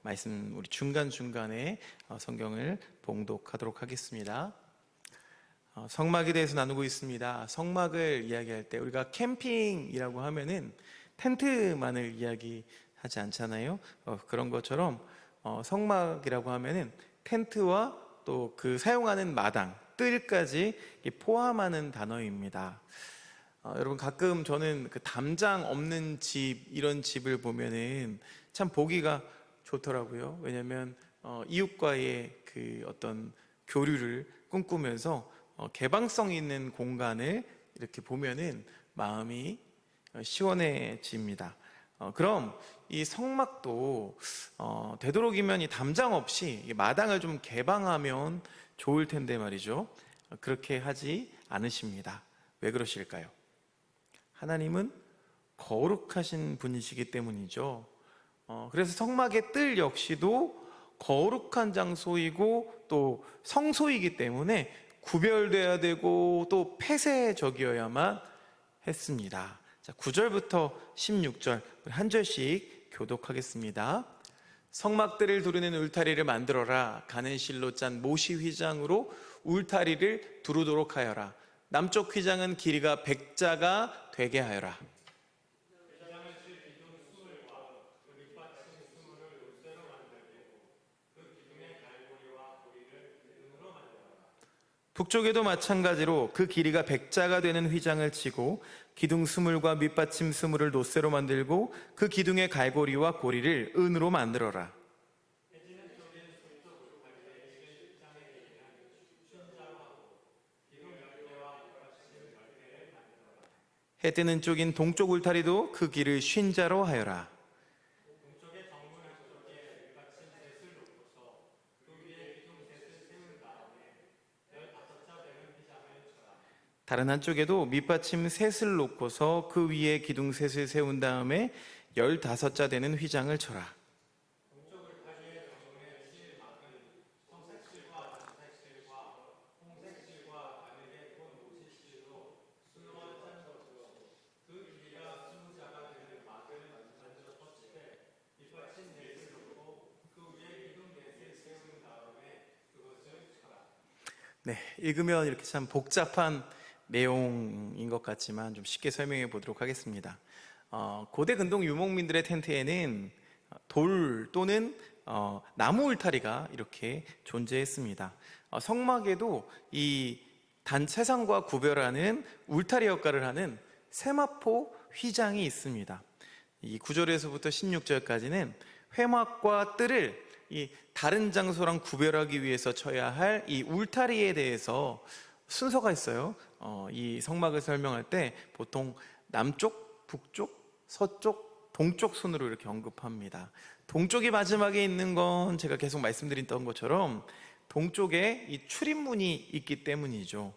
말씀 우리 중간중간에 성경을 봉독하도록 하겠습니다. 성막에 대해서 나누고 있습니다. 성막을 이야기할 때 우리가 캠핑이라고 하면은 텐트만을 이야기하지 않잖아요. 그런 것처럼 성막이라고 하면은 텐트와 또 그 사용하는 마당, 뜰까지 포함하는 단어입니다. 여러분, 가끔 저는 그 담장 없는 집, 이런 집을 보면은 참 보기가 좋더라고요. 왜냐하면 이웃과의 그 어떤 교류를 꿈꾸면서 개방성 있는 공간을 이렇게 보면은 마음이 시원해집니다. 그럼 이 성막도 되도록이면 이 담장 없이 마당을 좀 개방하면 좋을 텐데 말이죠. 그렇게 하지 않으십니다. 왜 그러실까요? 하나님은 거룩하신 분이시기 때문이죠. 그래서 성막의 뜰 역시도 거룩한 장소이고 또 성소이기 때문에 구별돼야 되고 또 폐쇄적이어야만 했습니다. 자, 9절부터 16절 한 절씩 교독하겠습니다. 성막들을 두르는 울타리를 만들어라. 가는 실로 짠 모시 휘장으로 울타리를 두르도록 하여라. 남쪽 휘장은 길이가 100자가 되게 하여라. 북쪽에도 마찬가지로 그 길이가 100자가 되는 휘장을 치고 기둥 스물과 밑받침 스물을 노쇠로 만들고 그 기둥의 갈고리와 고리를 은으로 만들어라. 해 뜨는 쪽인 동쪽 울타리도 그 길을 50자로 하여라. 다른 한쪽에도 밑받침 셋을 놓고서 그 위에 기둥 셋을 세운 다음에 15자 되는 휘장을 쳐라. 네, 읽으면 이렇게 참 복잡한 내용인 것 같지만 좀 쉽게 설명해 보도록 하겠습니다. 고대 근동 유목민들의 텐트에는 돌 또는 나무 울타리가 이렇게 존재했습니다. 성막에도 이 단체상과 구별하는 울타리 역할을 하는 세마포 휘장이 있습니다. 이 9절에서부터 16절까지는 회막과 뜰을 이 다른 장소랑 구별하기 위해서 쳐야 할 이 울타리에 대해서 순서가 있어요. 이 성막을 설명할 때 보통 남쪽, 북쪽, 서쪽, 동쪽 순으로 이렇게 언급합니다. 동쪽이 마지막에 있는 건 제가 계속 말씀드렸던 것처럼 동쪽에 이 출입문이 있기 때문이죠.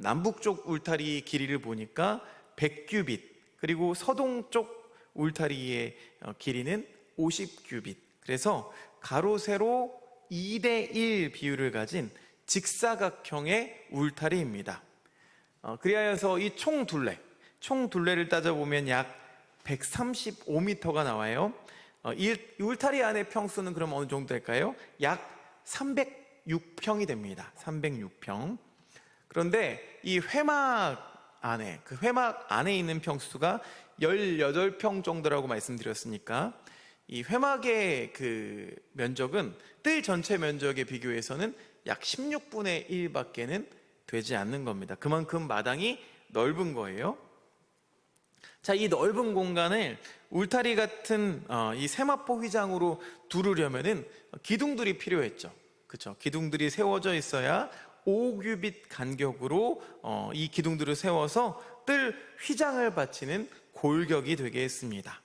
남북쪽 울타리 길이를 보니까 100규빗, 그리고 서동쪽 울타리의 길이는 50규빗. 그래서 가로 세로 2대1 비율을 가진 직사각형의 울타리입니다. 그리하여서 이 총 둘레를 따져보면 약 135m가 나와요. 이 울타리 안의 평수는 그럼 어느 정도 될까요? 약 306평이 됩니다. 306평. 그런데 이 회막 안에 있는 평수가 18평 정도라고 말씀드렸으니까 이 회막의 그 면적은 뜰 전체 면적에 비교해서는 약 16분의 1밖에는 되지 않는 겁니다. 그만큼 마당이 넓은 거예요. 자, 이 넓은 공간을 울타리 같은 이 세마포 휘장으로 두르려면은 기둥들이 필요했죠. 그렇죠? 기둥들이 세워져 있어야 5규빗 간격으로 이 기둥들을 세워서 뜰 휘장을 받치는 골격이 되게 했습니다.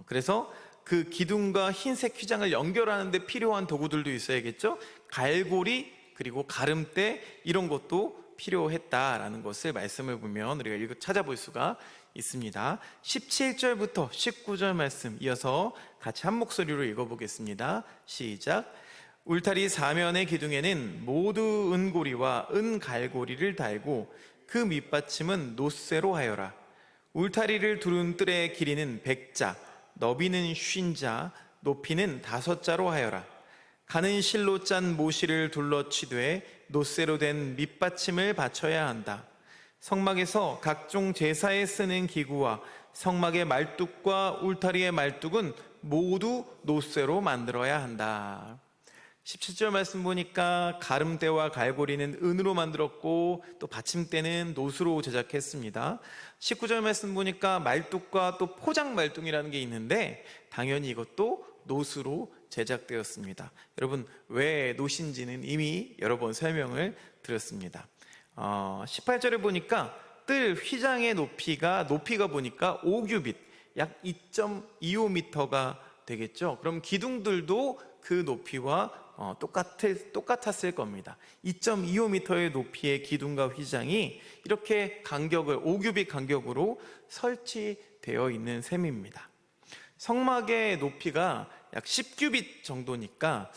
그래서 그 기둥과 흰색 휘장을 연결하는 데 필요한 도구들도 있어야겠죠. 갈고리 그리고 가름대 이런 것도 필요했다라는 것을 말씀을 보면 우리가 찾아볼 수가 있습니다. 17절부터 19절 말씀 이어서 같이 한 목소리로 읽어보겠습니다. 시작. 울타리 사면의 기둥에는 모두 은고리와 은갈고리를 달고 그 밑받침은 노쇠로 하여라. 울타리를 두른 뜰의 길이는 100자, 너비는 50자, 높이는 5자로 하여라. 가는 실로 짠 모시를 둘러치되 노쇠로 된 밑받침을 받쳐야 한다. 성막에서 각종 제사에 쓰는 기구와 성막의 말뚝과 울타리의 말뚝은 모두 노쇠로 만들어야 한다. 17절 말씀 보니까 가름대와 갈고리는 은으로 만들었고 또 받침대는 노수로 제작했습니다. 19절 말씀 보니까 말뚝과 또 포장 말뚝이라는 게 있는데 당연히 이것도 노수로 제작되었습니다. 여러분, 왜 노신지는 이미 여러 번 설명을 드렸습니다. 18절에 보니까 뜰 휘장의 높이가 보니까 5규빗, 약 2.25m가 되겠죠. 그럼 기둥들도 그 높이와 똑같았을 겁니다. 2.25m의 높이의 기둥과 휘장이 이렇게 간격을 5규빗 간격으로 설치되어 있는 셈입니다. 성막의 높이가 약 10규빗 정도니까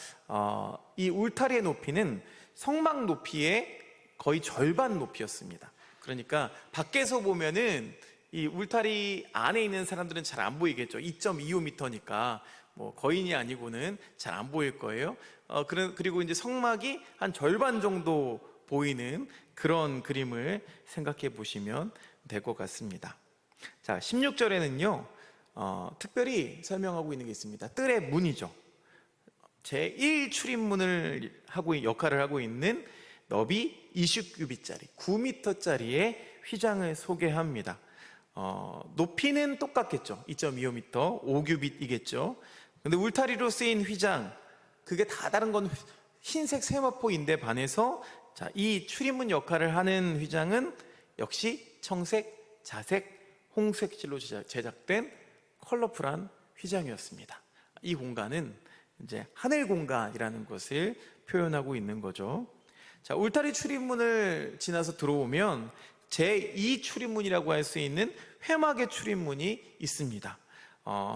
이 울타리의 높이는 성막 높이의 거의 절반 높이였습니다. 그러니까 밖에서 보면은 이 울타리 안에 있는 사람들은 잘 안 보이겠죠. 2.25m니까 뭐 거인이 아니고는 잘 안 보일 거예요. 그리고 이제 성막이 한 절반 정도 보이는 그런 그림을 생각해 보시면 될 것 같습니다. 자, 16절에는요 특별히 설명하고 있는 게 있습니다. 뜰의 문이죠. 제1 출입문을 역할을 하고 있는 너비 20규빗짜리 9m짜리의 휘장을 소개합니다. 높이는 똑같겠죠. 2.25m 5규빗이겠죠. 근데 울타리로 쓰인 휘장, 그게 다 다른 건 흰색 세마포인데 반해서 이 출입문 역할을 하는 휘장은 역시 청색, 자색, 홍색 실로 제작된 컬러풀한 휘장이었습니다. 이 공간은 이제 하늘 공간이라는 것을 표현하고 있는 거죠. 자, 울타리 출입문을 지나서 들어오면 제2 출입문이라고 할 수 있는 회막의 출입문이 있습니다.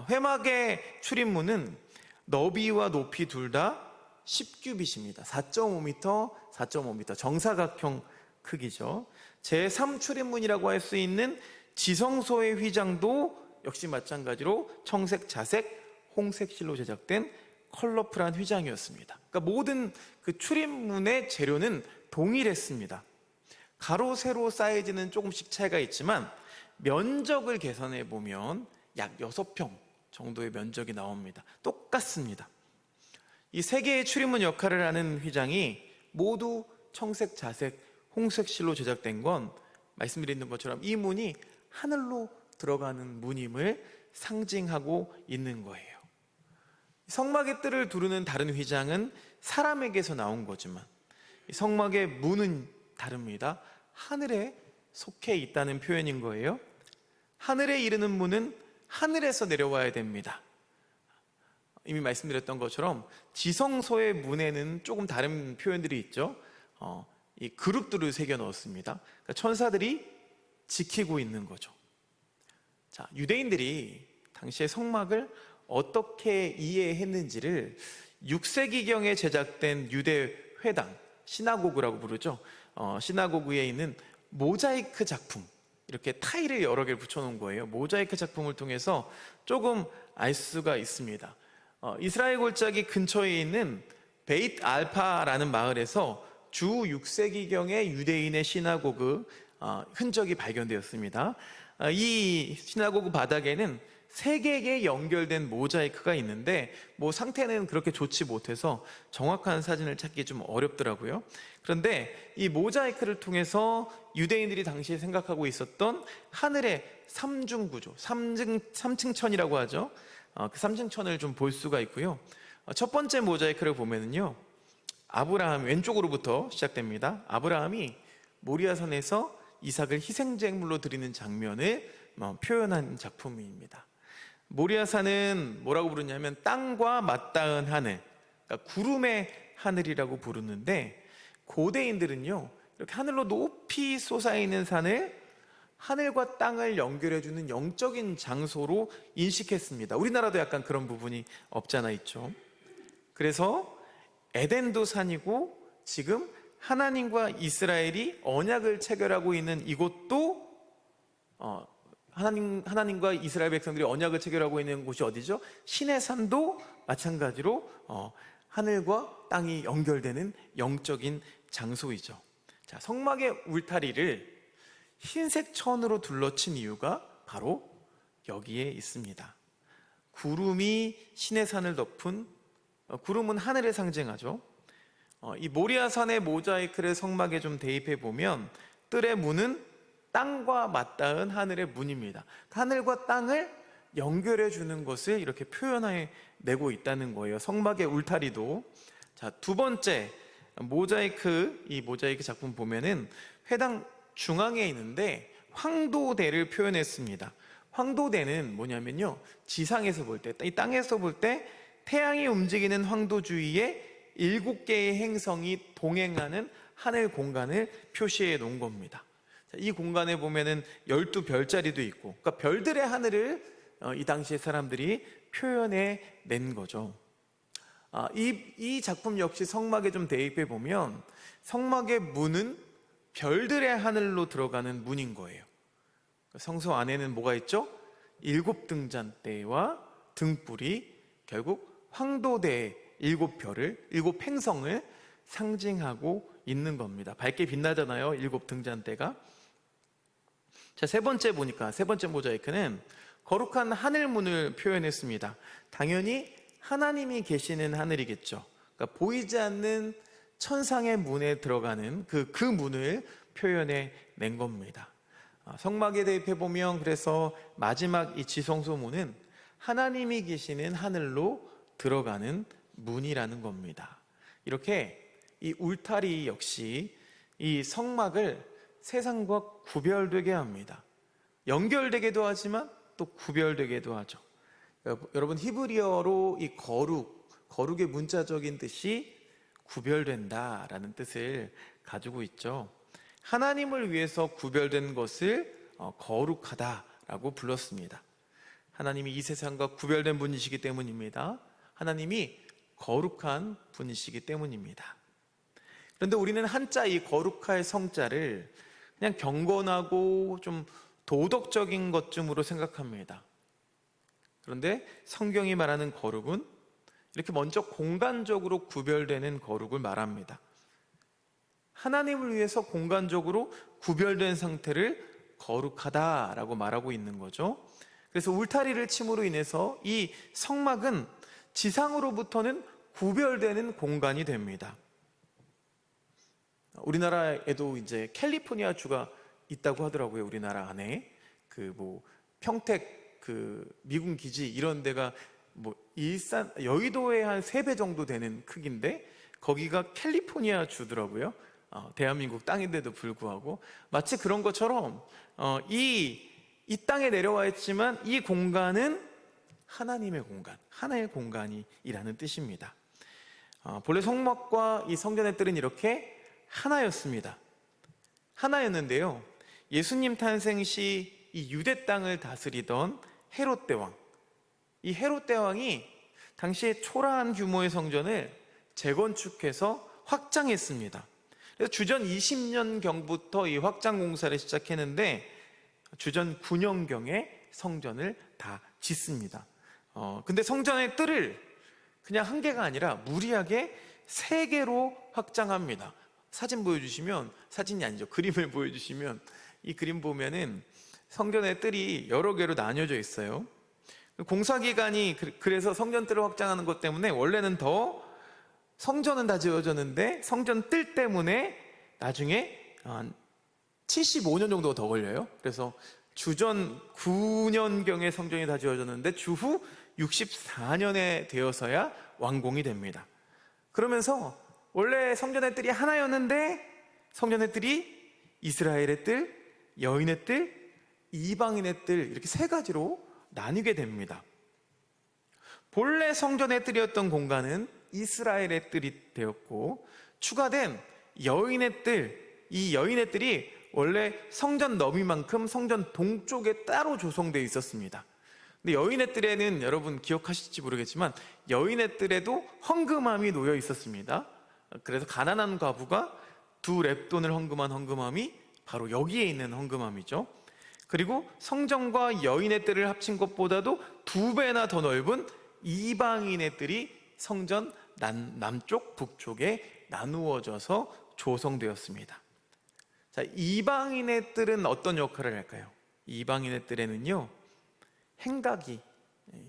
회막의 출입문은 너비와 높이 둘 다 10규빗입니다. 4.5m, 4.5m 정사각형 크기죠. 제3 출입문이라고 할 수 있는 지성소의 휘장도 역시 마찬가지로 청색, 자색, 홍색 실로 제작된 컬러풀한 휘장이었습니다. 그러니까 모든 그 출입문의 재료는 동일했습니다. 가로, 세로 사이즈는 조금씩 차이가 있지만 면적을 계산해 보면 약 6평 정도의 면적이 나옵니다. 똑같습니다. 이 세 개의 출입문 역할을 하는 휘장이 모두 청색, 자색, 홍색 실로 제작된 건 말씀드린 것처럼 이 문이 하늘로 들어가는 문임을 상징하고 있는 거예요. 성막의 뜰을 두르는 다른 휘장은 사람에게서 나온 거지만 성막의 문은 다릅니다. 하늘에 속해 있다는 표현인 거예요. 하늘에 이르는 문은 하늘에서 내려와야 됩니다. 이미 말씀드렸던 것처럼 지성소의 문에는 조금 다른 표현들이 있죠. 이 그룹들을 새겨 넣었습니다. 그러니까 천사들이 지키고 있는 거죠. 자, 유대인들이 당시에 성막을 어떻게 이해했는지를 6세기경에 제작된 유대 회당, 시나고그라고 부르죠. 시나고그에 있는 모자이크 작품, 이렇게 타일을 여러 개를 붙여놓은 거예요. 모자이크 작품을 통해서 조금 알 수가 있습니다. 이스라엘 골짜기 근처에 있는 베이트 알파라는 마을에서 주 6세기경의 유대인의 시나고그 흔적이 발견되었습니다. 이 시나고그 바닥에는 3개의 연결된 모자이크가 있는데 상태는 그렇게 좋지 못해서 정확한 사진을 찾기 좀 어렵더라고요. 그런데 이 모자이크를 통해서 유대인들이 당시에 생각하고 있었던 하늘의 삼중구조, 삼층천이라고 하죠. 그 삼층천을 좀 볼 수가 있고요. 첫 번째 모자이크를 보면은요, 아브라함 왼쪽으로부터 시작됩니다. 아브라함이 모리아산에서 이삭을 희생제물로 드리는 장면을 표현한 작품입니다. 모리아산은 뭐라고 부르냐면 땅과 맞닿은 하늘, 그러니까 구름의 하늘이라고 부르는데, 고대인들은요 이렇게 하늘로 높이 솟아있는 산을 하늘과 땅을 연결해주는 영적인 장소로 인식했습니다. 우리나라도 약간 그런 부분이 없잖아 있죠. 그래서 에덴도 산이고 지금 하나님과 이스라엘이 언약을 체결하고 있는 이곳도 하나님과 이스라엘 백성들이 언약을 체결하고 있는 곳이 어디죠? 시내산도 마찬가지로 하늘과 땅이 연결되는 영적인 장소이죠. 자, 성막의 울타리를 흰색 천으로 둘러친 이유가 바로 여기에 있습니다. 구름이 시내산을 덮은, 구름은 하늘을 상징하죠. 이 모리아산의 모자이크를 성막에 좀 대입해 보면 뜰의 문은 땅과 맞닿은 하늘의 문입니다. 하늘과 땅을 연결해 주는 것을 이렇게 표현해 내고 있다는 거예요. 성막의 울타리도. 자, 두 번째 모자이크, 이 모자이크 작품 보면은 회당 중앙에 있는데 황도대를 표현했습니다. 황도대는 뭐냐면요, 지상에서 볼 때, 이 땅에서 볼 때 태양이 움직이는 황도 주위에 7개의 행성이 동행하는 하늘 공간을 표시해 놓은 겁니다. 이 공간에 보면은 12별자리도 있고, 그러니까 별들의 하늘을 이 당시의 사람들이 표현해 낸 거죠. 이 작품 역시 성막에 좀 대입해 보면 성막의 문은 별들의 하늘로 들어가는 문인 거예요. 성소 안에는 뭐가 있죠? 7등잔대와 등불이 결국 황도대의 7별을, 7행성을 상징하고 있는 겁니다. 밝게 빛나잖아요, 7등잔대가. 자, 세 번째 모자이크는 거룩한 하늘문을 표현했습니다. 당연히 하나님이 계시는 하늘이겠죠. 그러니까 보이지 않는 천상의 문에 들어가는 그 문을 표현해 낸 겁니다. 성막에 대입해 보면 그래서 마지막 이 지성소문은 하나님이 계시는 하늘로 들어가는 문이라는 겁니다. 이렇게 이 울타리 역시 이 성막을 세상과 구별되게 합니다. 연결되게도 하지만 또 구별되게도 하죠. 여러분, 히브리어로 이 거룩의 문자적인 뜻이 구별된다라는 뜻을 가지고 있죠. 하나님을 위해서 구별된 것을 거룩하다라고 불렀습니다. 하나님이 이 세상과 구별된 분이시기 때문입니다. 하나님이 거룩한 분이시기 때문입니다. 그런데 우리는 한자 이 거룩할 성자를 그냥 경건하고 좀 도덕적인 것쯤으로 생각합니다. 그런데 성경이 말하는 거룩은 이렇게 먼저 공간적으로 구별되는 거룩을 말합니다. 하나님을 위해서 공간적으로 구별된 상태를 거룩하다라고 말하고 있는 거죠. 그래서 울타리를 침으로 인해서 이 성막은 지상으로부터는 구별되는 공간이 됩니다. 우리나라에도 이제 캘리포니아 주가 있다고 하더라고요. 우리나라 안에 평택 미군 기지 이런 데가 일산 여의도의 한 3배 정도 되는 크기인데 거기가 캘리포니아 주더라고요. 대한민국 땅인데도 불구하고 마치 그런 것처럼 이 땅에 내려와 있지만 이 공간은 하나님의 공간, 하나의 공간이라는 뜻입니다. 본래 성막과 이 성전의 뜰은 이렇게 하나였는데요. 예수님 탄생 시 이 유대 땅을 다스리던 헤롯 대왕, 이 헤롯 대왕이 당시에 초라한 규모의 성전을 재건축해서 확장했습니다. 그래서 주전 20년경부터 이 확장 공사를 시작했는데 주전 9년경에 성전을 다 짓습니다. 근데 성전의 뜰을 그냥 한 개가 아니라 무리하게 3개로 확장합니다. 사진이 아니죠. 그림을 보여주시면 이 그림 보면은 성전의 뜰이 여러 개로 나뉘어져 있어요. 공사기간이 그래서 성전 뜰을 확장하는 것 때문에 원래는 성전은 다 지어졌는데 성전 뜰 때문에 나중에 한 75년 정도가 더 걸려요. 그래서 주전 9년경에 성전이 다 지어졌는데 주후 64년에 되어서야 완공이 됩니다. 그러면서 원래 성전의 뜰이 하나였는데 성전의 뜰이 이스라엘의 뜰, 여인의 뜰, 이방인의 뜰 이렇게 3가지로 나뉘게 됩니다. 본래 성전의 뜰이었던 공간은 이스라엘의 뜰이 되었고 추가된 여인의 뜰, 이 여인의 뜰이 원래 성전 너비만큼 성전 동쪽에 따로 조성되어 있었습니다. 근데 여인의 뜰에는 여러분 기억하실지 모르겠지만 여인의 뜰에도 헌금함이 놓여 있었습니다. 그래서 가난한 과부가 2 렙돈을 헌금한 헌금함이 바로 여기에 있는 헌금함이죠. 그리고 성전과 여인의 뜰을 합친 것보다도 2배나 더 넓은 이방인의 뜰이 성전 남쪽 북쪽에 나누어져서 조성되었습니다. 자, 이방인의 뜰은 어떤 역할을 할까요? 이방인의 뜰에는요, 행각이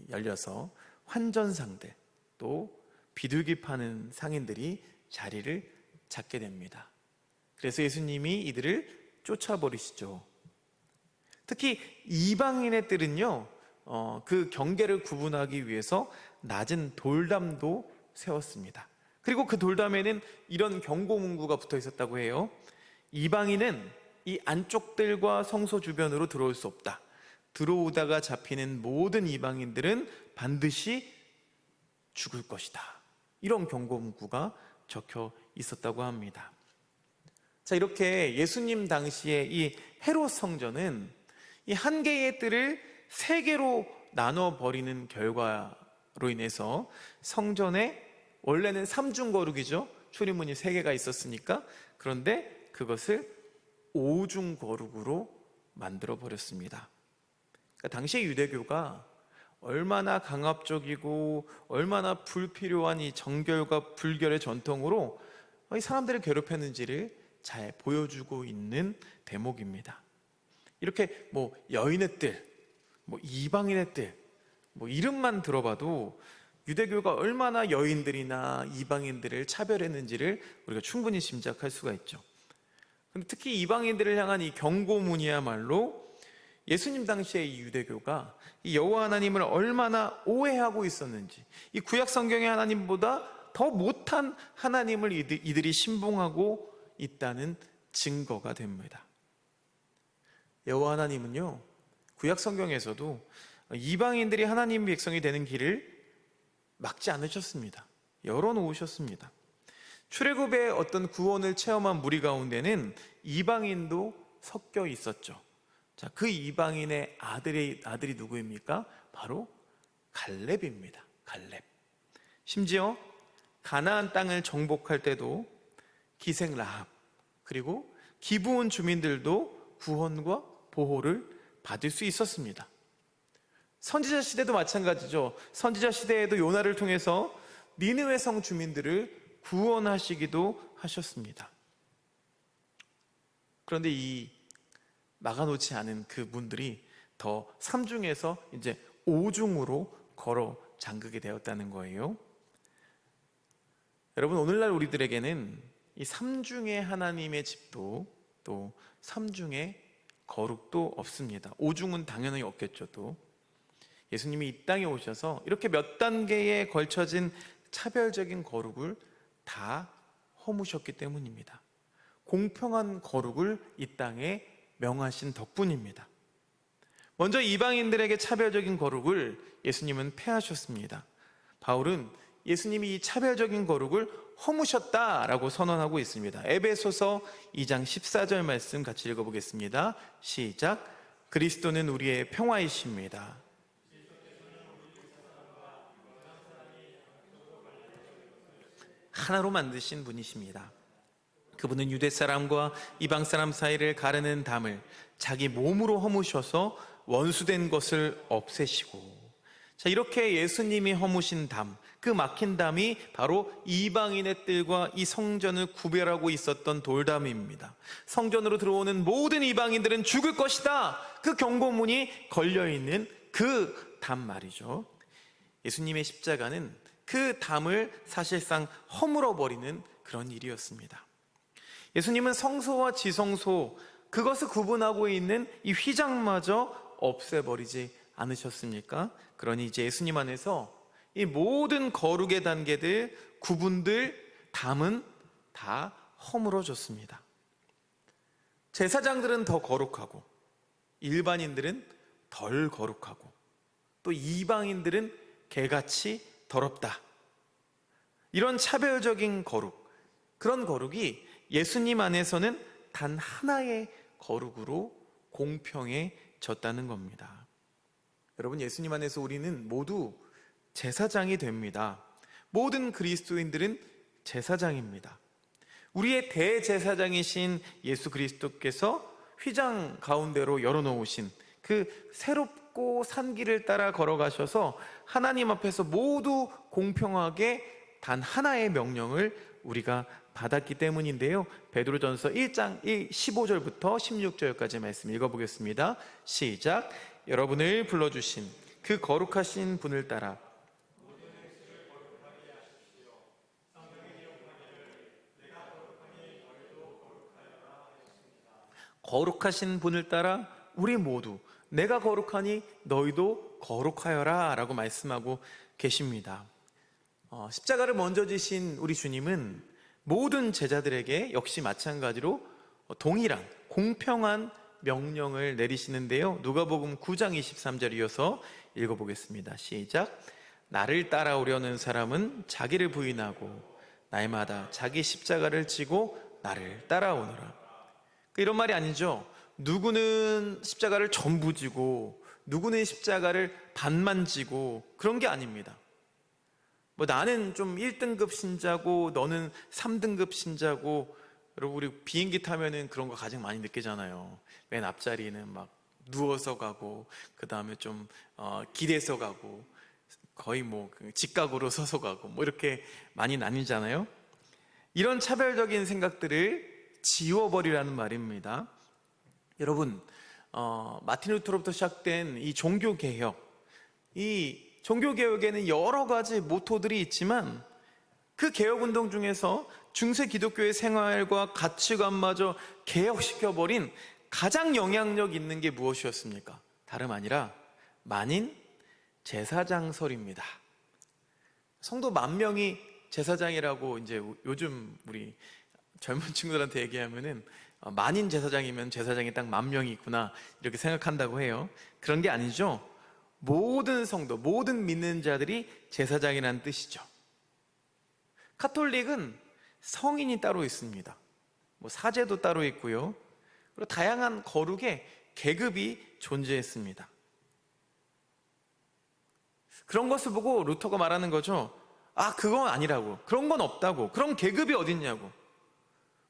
열려서 환전상들, 또 비둘기 파는 상인들이 자리를 잡게 됩니다. 그래서 예수님이 이들을 쫓아버리시죠. 특히 이방인의 뜰은요, 그 경계를 구분하기 위해서 낮은 돌담도 세웠습니다. 그리고 그 돌담에는 이런 경고 문구가 붙어 있었다고 해요. 이방인은 이 안쪽 뜰과 성소 주변으로 들어올 수 없다. 들어오다가 잡히는 모든 이방인들은 반드시 죽을 것이다. 이런 경고 문구가 적혀 있었다고 합니다. 자, 이렇게 예수님 당시에 이 헤롯 성전은 이 한 개의 뜰을 3개로 나눠 버리는 결과로 인해서 성전에 원래는 3중 거룩이죠. 출입문이 3개가 있었으니까. 그런데 그것을 5중 거룩으로 만들어 버렸습니다. 그러니까 당시의 유대교가 얼마나 강압적이고 얼마나 불필요한 이 정결과 불결의 전통으로 이 사람들을 괴롭혔는지를 잘 보여주고 있는 대목입니다. 이렇게 여인의 뜰, 이방인의 뜰, 이름만 들어봐도 유대교가 얼마나 여인들이나 이방인들을 차별했는지를 우리가 충분히 짐작할 수가 있죠. 근데 특히 이방인들을 향한 이 경고문이야말로 예수님 당시의 이 유대교가 이 여호와 하나님을 얼마나 오해하고 있었는지, 이 구약 성경의 하나님보다 더 못한 하나님을 이들이 신봉하고 있다는 증거가 됩니다. 여호와 하나님은요, 구약 성경에서도 이방인들이 하나님 백성이 되는 길을 막지 않으셨습니다. 열어놓으셨습니다. 출애굽의 어떤 구원을 체험한 무리 가운데는 이방인도 섞여 있었죠. 자, 그 이방인의 아들이 누구입니까? 바로 갈렙입니다. 갈렙. 심지어 가나안 땅을 정복할 때도 기생 라합, 그리고 기브온 주민들도 구원과 보호를 받을 수 있었습니다. 선지자 시대도 마찬가지죠. 선지자 시대에도 요나를 통해서 니느웨 성 주민들을 구원하시기도 하셨습니다. 그런데 이 막아놓지 않은 그 문들이 더 3중에서 이제 5중으로 걸어 잠그게 되었다는 거예요. 여러분, 오늘날 우리들에게는 이 3중의 하나님의 집도 또 3중의 거룩도 없습니다. 5중은 당연히 없겠죠. 또 예수님이 이 땅에 오셔서 이렇게 몇 단계에 걸쳐진 차별적인 거룩을 다 허무셨기 때문입니다. 공평한 거룩을 이 땅에 명하신 덕분입니다. 먼저 이방인들에게 차별적인 거룩을 예수님은 폐하셨습니다. 바울은 예수님이 이 차별적인 거룩을 허무셨다라고 선언하고 있습니다. 에베소서 2장 14절 말씀 같이 읽어보겠습니다. 시작. 그리스도는 우리의 평화이십니다. 하나로 만드신 분이십니다. 그분은 유대 사람과 이방 사람 사이를 가르는 담을 자기 몸으로 허무셔서 원수된 것을 없애시고, 자, 이렇게 예수님이 허무신 담, 그 막힌 담이 바로 이방인의 뜰과 이 성전을 구별하고 있었던 돌담입니다. 성전으로 들어오는 모든 이방인들은 죽을 것이다, 그 경고문이 걸려있는 그 담 말이죠. 예수님의 십자가는 그 담을 사실상 허물어버리는 그런 일이었습니다. 예수님은 성소와 지성소, 그것을 구분하고 있는 이 휘장마저 없애버리지 않으셨습니까? 그러니 이제 예수님 안에서 이 모든 거룩의 단계들, 구분들, 담은 다 허물어졌습니다. 제사장들은 더 거룩하고 일반인들은 덜 거룩하고 또 이방인들은 개같이 더럽다. 이런 차별적인 거룩, 그런 거룩이 예수님 안에서는 단 하나의 거룩으로 공평해졌다는 겁니다. 여러분, 예수님 안에서 우리는 모두 제사장이 됩니다. 모든 그리스도인들은 제사장입니다. 우리의 대제사장이신 예수 그리스도께서 휘장 가운데로 열어놓으신 그 새롭고 산 길을 따라 걸어가셔서 하나님 앞에서 모두 공평하게 단 하나의 명령을 우리가 받았기 때문인데요. 베드로전서 1장 15절부터 16절까지 말씀 읽어보겠습니다. 시작. 여러분을 불러주신 그 거룩하신 분을 따라 거룩하신 분을 따라 우리 모두 내가 거룩하니 너희도 거룩하여라 라고 말씀하고 계십니다. 십자가를 먼저 지신 우리 주님은 모든 제자들에게 역시 마찬가지로 동일한 공평한 명령을 내리시는데요. 누가복음 9장 23절 이어서 읽어보겠습니다. 시작. 나를 따라오려는 사람은 자기를 부인하고 날마다 자기 십자가를 지고 나를 따라오너라. 이런 말이 아니죠. 누구는 십자가를 전부 지고 누구는 십자가를 반만 지고 그런 게 아닙니다. 뭐 나는 좀 1등급 신자고 너는 3등급 신자고. 여러분 우리 비행기 타면은 그런 거 가장 많이 느끼잖아요. 맨 앞자리는 막 누워서 가고 그 다음에 좀 기대서 가고 거의 뭐 직각으로 서서 가고 뭐 이렇게 많이 나뉘잖아요. 이런 차별적인 생각들을 지워버리라는 말입니다. 여러분 마틴 루터로부터 시작된 이 종교개혁, 이 종교개혁에는 여러 가지 모토들이 있지만 그 개혁운동 중에서 중세 기독교의 생활과 가치관마저 개혁시켜버린 가장 영향력 있는 게 무엇이었습니까? 다름 아니라 만인 제사장설입니다. 성도 10,000명이 제사장이라고 이제 요즘 우리 젊은 친구들한테 얘기하면은 만인 제사장이면 제사장이 딱 10,000명이 있구나 이렇게 생각한다고 해요. 그런 게 아니죠. 모든 성도, 모든 믿는 자들이 제사장이라는 뜻이죠. 카톨릭은 성인이 따로 있습니다. 뭐 사제도 따로 있고요. 그리고 다양한 거룩의 계급이 존재했습니다. 그런 것을 보고 루터가 말하는 거죠. 아, 그건 아니라고. 그런 건 없다고. 그런 계급이 어딨냐고.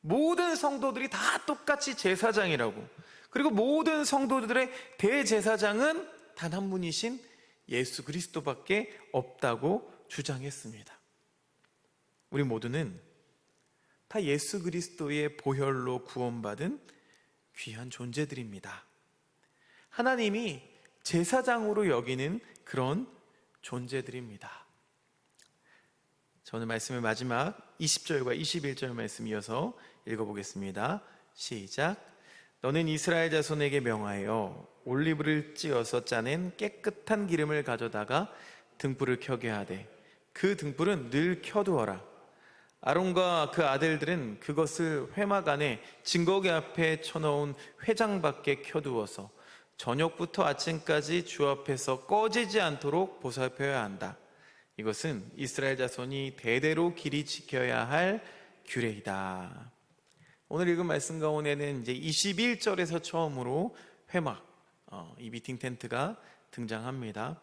모든 성도들이 다 똑같이 제사장이라고. 그리고 모든 성도들의 대제사장은 단 한 분이신 예수 그리스도밖에 없다고 주장했습니다. 우리 모두는 다 예수 그리스도의 보혈로 구원받은 귀한 존재들입니다. 하나님이 제사장으로 여기는 그런 존재들입니다. 저는 말씀의 마지막 20절과 21절 말씀 이어서 읽어보겠습니다. 시작. 너는 이스라엘 자손에게 명하여 올리브를 찧어서 짜낸 깨끗한 기름을 가져다가 등불을 켜게 하되 그 등불은 늘 켜두어라. 아론과 그 아들들은 그것을 회막 안에 증거기 앞에 쳐놓은 회장 밖에 켜두어서 저녁부터 아침까지 주 앞에서 꺼지지 않도록 보살펴야 한다. 이것은 이스라엘 자손이 대대로 길이 지켜야 할 규례이다. 오늘 읽은 말씀 가운데는 이제 21절에서 처음으로 회막, 이 미팅 텐트가 등장합니다.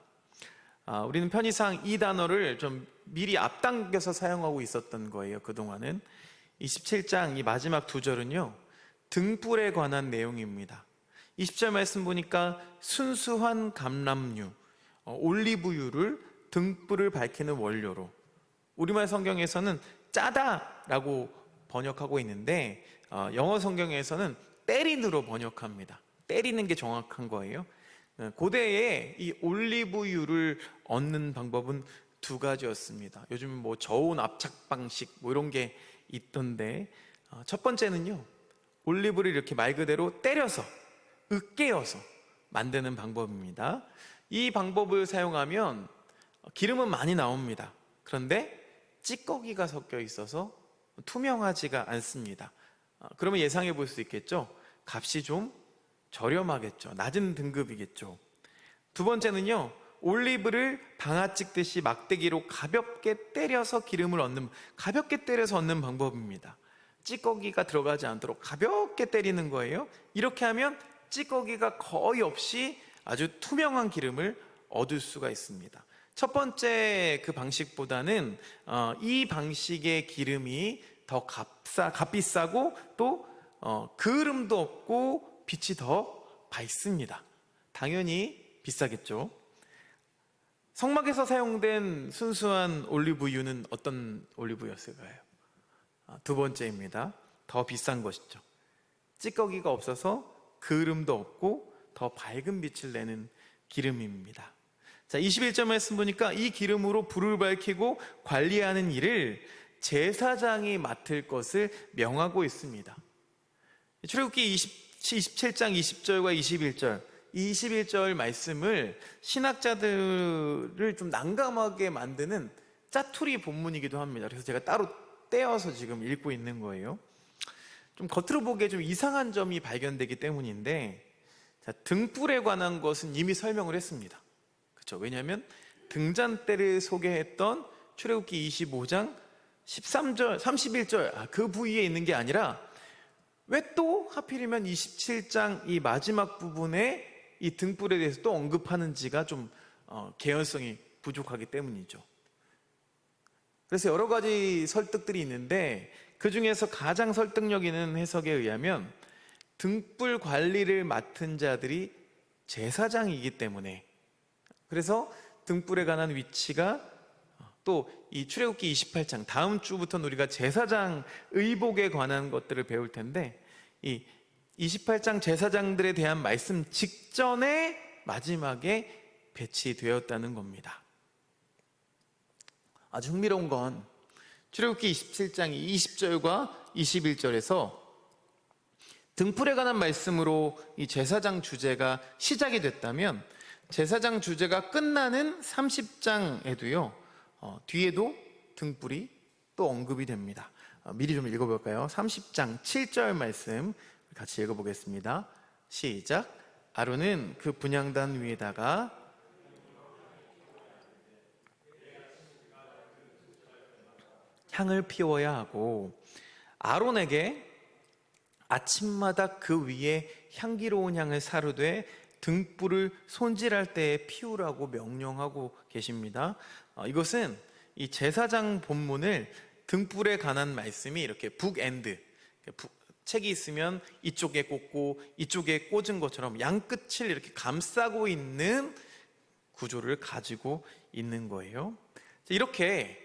우리는 편의상 이 단어를 좀 미리 앞당겨서 사용하고 있었던 거예요. 그동안은 27장 이 마지막 2절은요 등불에 관한 내용입니다. 20절 말씀 보니까 순수한 감람유, 올리브유를 등불을 밝히는 원료로, 우리말 성경에서는 짜다라고 번역하고 있는데 영어 성경에서는 때린으로 번역합니다. 때리는 게 정확한 거예요. 고대에 이 올리브유를 얻는 방법은 2가지였습니다. 요즘 뭐 저온 압착 방식 뭐 이런 게 있던데, 첫 번째는요 올리브를 이렇게 말 그대로 때려서 으깨어서 만드는 방법입니다. 이 방법을 사용하면 기름은 많이 나옵니다. 그런데 찌꺼기가 섞여 있어서 투명하지가 않습니다. 그러면 예상해 볼 수 있겠죠. 값이 좀 저렴하겠죠. 낮은 등급이겠죠. 2번째는요 올리브를 방아 찍듯이 막대기로 가볍게 때려서 기름을 얻는, 가볍게 때려서 얻는 방법입니다. 찌꺼기가 들어가지 않도록 가볍게 때리는 거예요. 이렇게 하면 찌꺼기가 거의 없이 아주 투명한 기름을 얻을 수가 있습니다. 첫 번째 그 방식보다는 이 방식의 기름이 더 값비싸고 또 그름도 없고 빛이 더 밝습니다. 당연히 비싸겠죠. 성막에서 사용된 순수한 올리브유는 어떤 올리브였을까요? 두 번째입니다. 더 비싼 것이죠. 찌꺼기가 없어서 그을음도 없고 더 밝은 빛을 내는 기름입니다. 자, 21절 말씀 보니까 이 기름으로 불을 밝히고 관리하는 일을 제사장이 맡을 것을 명하고 있습니다. 출애굽기 27장 20절과 21절 말씀을 신학자들을 좀 난감하게 만드는 짜투리 본문이기도 합니다. 그래서 제가 따로 떼어서 지금 읽고 있는 거예요. 좀 겉으로 보기에 좀 이상한 점이 발견되기 때문인데, 자, 등불에 관한 것은 이미 설명을 했습니다. 그렇죠? 왜냐하면 등잔대를 소개했던 출애굽기 25장 13절, 31절 그 부위에 있는 게 아니라 왜 또 하필이면 27장 이 마지막 부분에 이 등불에 대해서 또 언급하는지가 좀 개연성이 부족하기 때문이죠. 그래서 여러 가지 설득들이 있는데 그 중에서 가장 설득력 있는 해석에 의하면 등불 관리를 맡은 자들이 제사장이기 때문에, 그래서 등불에 관한 위치가 또 이 출애굽기 28장 다음 주부터는 우리가 제사장 의복에 관한 것들을 배울 텐데, 이 28장 제사장들에 대한 말씀 직전에 마지막에 배치되었다는 겁니다. 아주 흥미로운 건 출애굽기 27장 20절과 21절에서 등불에 관한 말씀으로 이 제사장 주제가 시작이 됐다면 제사장 주제가 끝나는 30장에도요 뒤에도 등불이 또 언급이 됩니다. 미리 좀 읽어볼까요? 30장 7절 말씀 같이 읽어보겠습니다. 시작. 아론은 그 분향단 위에다가 향을 피워야 하고 아론에게 아침마다 그 위에 향기로운 향을 사르되 등불을 손질할 때에 피우라고 명령하고 계십니다. 이것은 이 제사장 본문을 등불에 관한 말씀이 이렇게 북엔드, 책이 있으면 이쪽에 꽂고 이쪽에 꽂은 것처럼 양끝을 이렇게 감싸고 있는 구조를 가지고 있는 거예요. 이렇게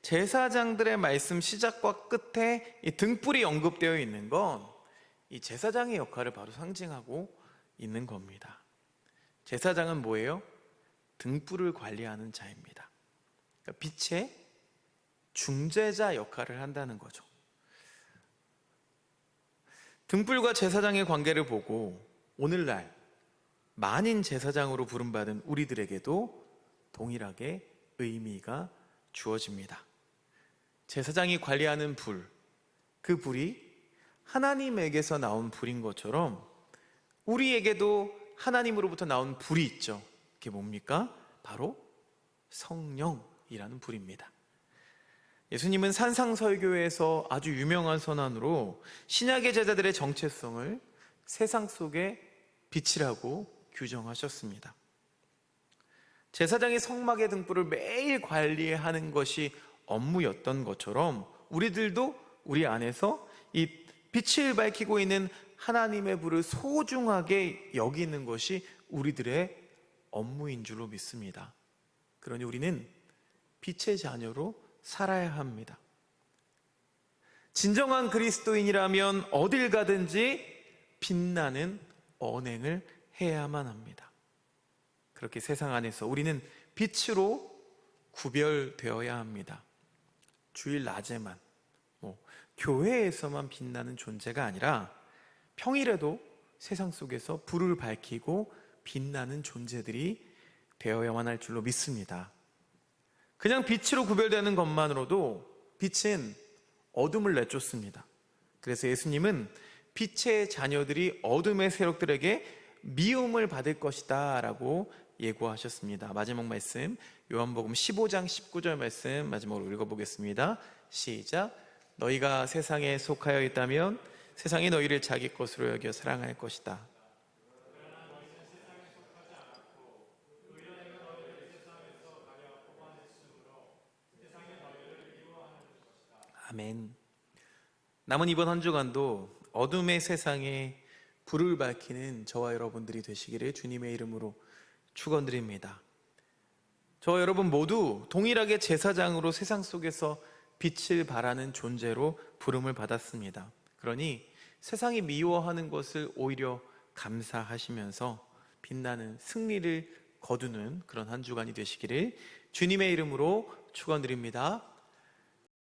제사장들의 말씀 시작과 끝에 이 등불이 언급되어 있는 건 이 제사장의 역할을 바로 상징하고 있는 겁니다. 제사장은 뭐예요? 등불을 관리하는 자입니다. 그러니까 빛의 중재자 역할을 한다는 거죠. 등불과 제사장의 관계를 보고 오늘날 만인 제사장으로 부름받은 우리들에게도 동일하게 의미가 주어집니다. 제사장이 관리하는 불, 그 불이 하나님에게서 나온 불인 것처럼 우리에게도 하나님으로부터 나온 불이 있죠. 그게 뭡니까? 바로 성령이라는 불입니다. 예수님은 산상설교에서 아주 유명한 선언으로 신약의 제자들의 정체성을 세상 속의 빛이라고 규정하셨습니다. 제사장이 성막의 등불을 매일 관리하는 것이 업무였던 것처럼 우리들도 우리 안에서 이 빛을 밝히고 있는 하나님의 불을 소중하게 여기는 것이 우리들의 업무인 줄로 믿습니다. 그러니 우리는 빛의 자녀로 살아야 합니다. 진정한 그리스도인이라면 어딜 가든지 빛나는 언행을 해야만 합니다. 그렇게 세상 안에서 우리는 빛으로 구별되어야 합니다. 주일 낮에만, 교회에서만 빛나는 존재가 아니라 평일에도 세상 속에서 불을 밝히고 빛나는 존재들이 되어야만 할 줄로 믿습니다. 그냥 빛으로 구별되는 것만으로도 빛은 어둠을 내쫓습니다. 그래서 예수님은 빛의 자녀들이 어둠의 세력들에게 미움을 받을 것이다 라고 예고하셨습니다. 마지막 말씀 요한복음 15장 19절 말씀 마지막으로 읽어보겠습니다. 시작. 너희가 세상에 속하여 있다면 세상이 너희를 자기 것으로 여겨 사랑할 것이다. 아멘. 남은 이번 한 주간도 어둠의 세상에 불을 밝히는 저와 여러분들이 되시기를 주님의 이름으로 축원드립니다. 저와 여러분 모두 동일하게 제사장으로 세상 속에서 빛을 발하는 존재로 부름을 받았습니다. 그러니 세상이 미워하는 것을 오히려 감사하시면서 빛나는 승리를 거두는 그런 한 주간이 되시기를 주님의 이름으로 축원드립니다.